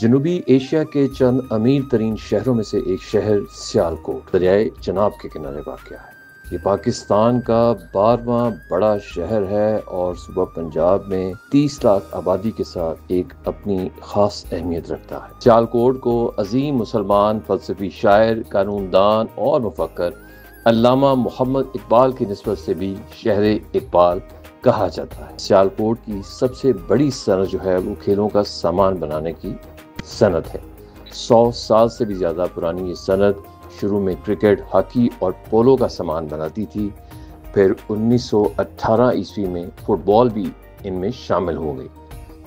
جنوبی ایشیا کے چند امیر ترین شہروں میں سے ایک شہر سیالکوٹ دریائے چناب کے کنارے واقع ہے۔ یہ پاکستان کا 12واں بڑا شہر ہے اور صوبہ پنجاب میں 30 لاکھ آبادی کے ساتھ ایک اپنی خاص اہمیت رکھتا ہے۔ سیالکوٹ کو عظیم مسلمان فلسفی شاعر، قانون دان اور مفکر علامہ محمد اقبال کی نسبت سے بھی شہر اقبال کہا جاتا ہے۔ سیالکوٹ کی سب سے بڑی صنعت جو ہے وہ کھیلوں کا سامان بنانے کی صنعت ہے۔ 100 سال سے بھی زیادہ پرانی یہ صنعت شروع میں کرکٹ، ہاکی اور پولو کا سامان بناتی تھی، پھر 1918 عیسوی میں فٹ بال بھی ان میں شامل ہو گئی،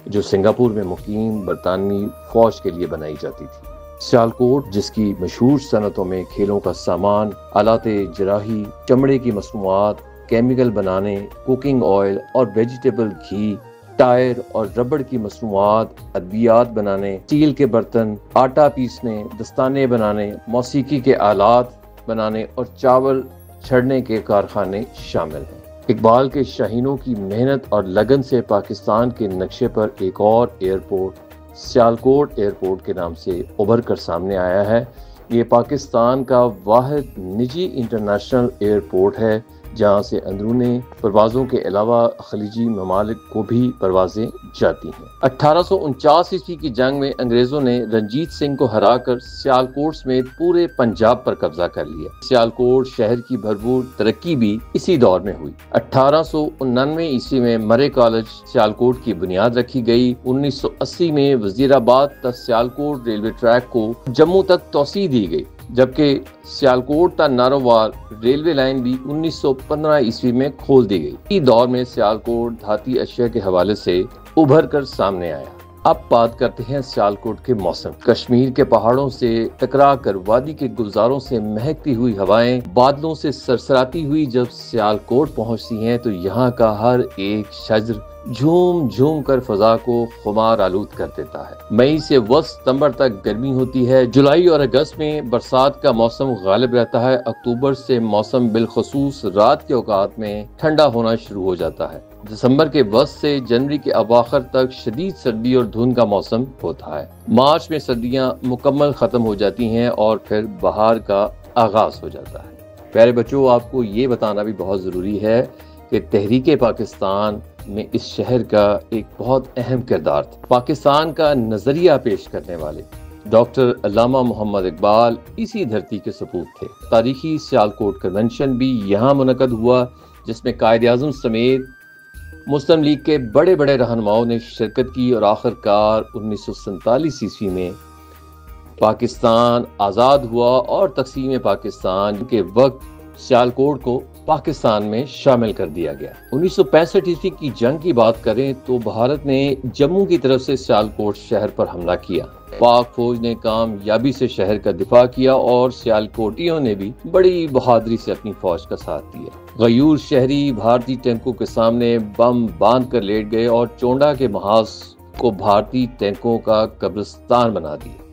جو سنگاپور میں مقیم برطانوی فوج کے لیے بنائی جاتی تھی۔ سیالکوٹ جس کی مشہور صنعتوں میں کھیلوں کا سامان، آلات جراحی، چمڑے کی مصنوعات، کیمیکل بنانے، کوکنگ آئل اور ویجیٹیبل گھی، ٹائر اور ربڑ کی مصنوعات، ادویات بنانے، اسٹیل کے برتن، آٹا پیسنے، دستانے بنانے، موسیقی کے آلات بنانے اور چاول چھڑنے کے کارخانے شامل ہیں۔ اقبال کے شاہینوں کی محنت اور لگن سے پاکستان کے نقشے پر ایک اور ایئرپورٹ سیالکوٹ ایئرپورٹ کے نام سے ابھر کر سامنے آیا ہے۔ یہ پاکستان کا واحد نجی انٹرنیشنل ایئرپورٹ ہے جہاں سے اندرون پروازوں کے علاوہ خلیجی ممالک کو بھی پروازیں جاتی ہیں۔ 1849 عیسوی کی جنگ میں انگریزوں نے رنجیت سنگھ کو ہرا کر سیالکوٹ سمیت پورے پنجاب پر قبضہ کر لیا۔ سیالکوٹ شہر کی بھرپور ترقی بھی اسی دور میں ہوئی۔ 1899 عیسوی میں مرے کالج سیالکوٹ کی بنیاد رکھی گئی۔ 1980 میں وزیر آباد تا سیالکوٹ ریلوے ٹریک کو جموں تک توسیع دی گئی، جبکہ سیالکوٹ تا نارووار ریلوے لائن بھی 1915 عیسوی میں کھول دی گئی۔ اسی دور میں سیالکوٹ دھاتی اشیاء کے حوالے سے ابھر کر سامنے آیا۔ اب بات کرتے ہیں سیالکوٹ کے موسم۔ کشمیر کے پہاڑوں سے ٹکرا کر وادی کے گلزاروں سے مہکتی ہوئی ہوائیں بادلوں سے سرسراتی ہوئی جب سیالکوٹ پہنچتی ہیں تو یہاں کا ہر ایک شجر جھوم جھوم کر فضا کو خمار آلود کر دیتا ہے۔ مئی سے وسط ستمبر تک گرمی ہوتی ہے۔ جولائی اور اگست میں برسات کا موسم غالب رہتا ہے۔ اکتوبر سے موسم بالخصوص رات کے اوقات میں ٹھنڈا ہونا شروع ہو جاتا ہے۔ دسمبر کے وسط سے جنوری کے اواخر تک شدید سردی اور دھند کا موسم ہوتا ہے۔ مارچ میں سردیاں مکمل ختم ہو جاتی ہیں اور پھر بہار کا آغاز ہو جاتا ہے۔ پیارے بچوں، آپ کو یہ بتانا بھی بہت ضروری ہے کہ تحریک پاکستان میں اس شہر کا ایک بہت اہم کردار تھا۔ پاکستان کا نظریہ پیش کرنے والے ڈاکٹر علامہ محمد اقبال اسی دھرتی کے سپوت تھے۔ تاریخی سیالکوٹ کنونشن بھی یہاں منعقد ہوا جس میں قائد اعظم سمیت مسلم لیگ کے بڑے بڑے رہنماؤں نے شرکت کی اور آخر کار 1947 عیسوی میں پاکستان آزاد ہوا اور تقسیم پاکستان کے وقت سیالکوٹ کو پاکستان میں شامل کر دیا گیا۔ 1965 عیسوی کی جنگ کی بات کریں تو بھارت نے جموں کی طرف سے سیالکوٹ شہر پر حملہ کیا۔ پاک فوج نے کامیابی سے شہر کا دفاع کیا اور سیالکوٹیوں نے بھی بڑی بہادری سے اپنی فوج کا ساتھ دیا۔ غیور شہری بھارتی ٹینکوں کے سامنے بم باندھ کر لیٹ گئے اور چونڈا کے محاذ کو بھارتی ٹینکوں کا قبرستان بنا دیا۔